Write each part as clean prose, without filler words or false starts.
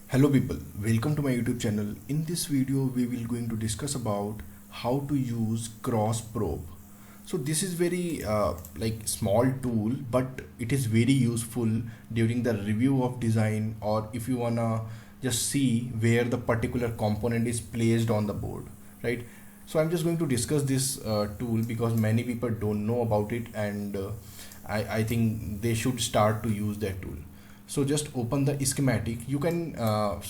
Hello people, welcome to my YouTube channel. In this video we will going to discuss about how to use cross probe. So this is very like small tool, but it is very useful during the review of design, or if you wanna just see where the particular component is placed on the board, right? So I'm just going to discuss this tool because many people don't know about it, and I think they should start to use that tool. So just open the schematic. You can I'll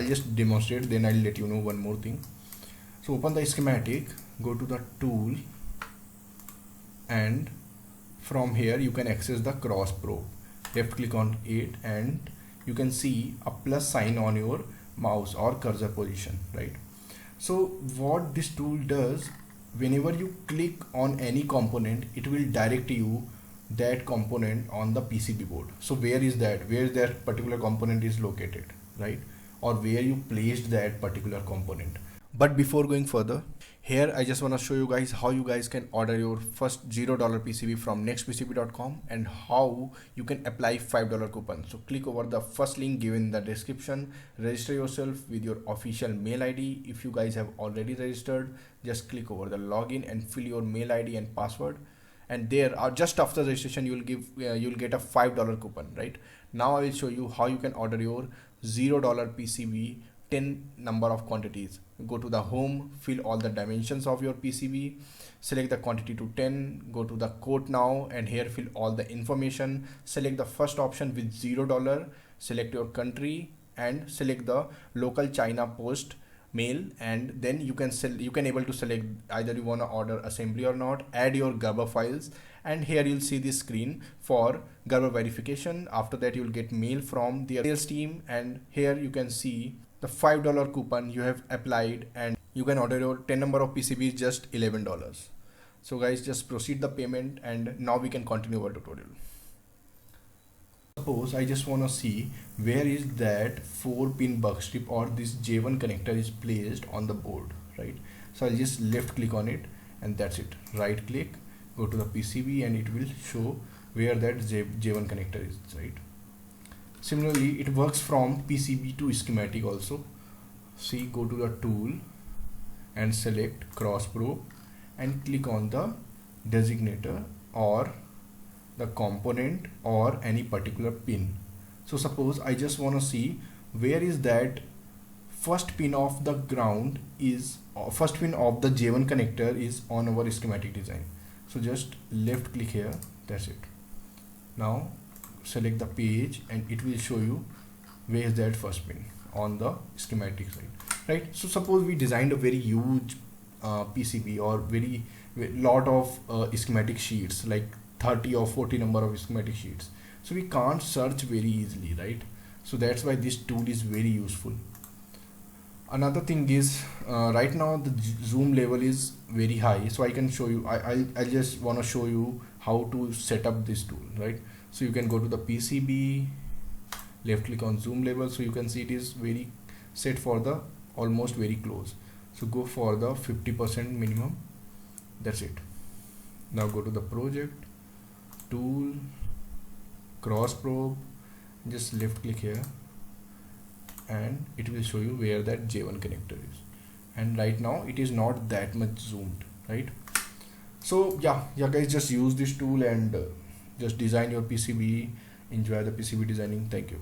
just demonstrate, then I'll let you know one more thing. So open the schematic, go to the tool, and from here you can access the cross probe. Left click on it and you can see a plus sign on your mouse or cursor position, right? So what this tool does, whenever you click on any component, it will direct you that component on the PCB board. So where is that particular component is located, right? Or where you placed that particular component. But before going further, here I just want to show you guys how you guys can order your first $0 PCB from nextpcb.com and how you can apply $5 coupon. So click over the first link given in the description, register yourself with your official mail ID. If you guys have already registered, just click over the login and fill your mail ID and password, and there are just after registration you'll get a $5 coupon. Right now I will show you how you can order your $0 PCB 10 number of quantities. Go to the home, fill all the dimensions of your PCB, select the quantity to 10, go to the quote now, and here fill all the information. Select the first option with $0, select your country and select the local China post mail, and then you can able to select either you want to order assembly or not. Add your Gerber files, and here you'll see this screen for Gerber verification. After that you'll get mail from the sales team, and here you can see the $5 coupon you have applied, and you can order your 10 number of PCBs just $11. So guys, just proceed the payment, and now we can continue our tutorial. Suppose I just want to see where is that 4-pin buck strip or this J1 connector is placed on the board, right? So I'll just left click on it, and that's it. Right click, go to the PCB, and it will show where that J1 connector is, right? Similarly, it works from PCB to schematic also. See, go to the tool and select cross probe and click on the designator or the component or any particular pin. So suppose I just want to see where is that first pin of the ground is, first pin of the J1 connector is on our schematic design. So just left click here, that's it. Now select the page and it will show you where is that first pin on the schematic side, right? So suppose we designed a very huge PCB or very lot of schematic sheets, like 30 or 40 number of schematic sheets, so we can't search very easily, right? So that's why this tool is very useful. Another thing is right now the zoom level is very high, so I can show you, I just want to show you how to set up this tool, right? So you can go to the PCB, left click on zoom level, so you can see it is very set for the almost very close. So go for the 50% minimum, that's it. Now go to the project, tool, cross probe, just left click here, and it will show you where that J1 connector is, and right now it is not that much zoomed, right? So yeah guys, just use this tool and just design your PCB, enjoy the PCB designing. Thank you.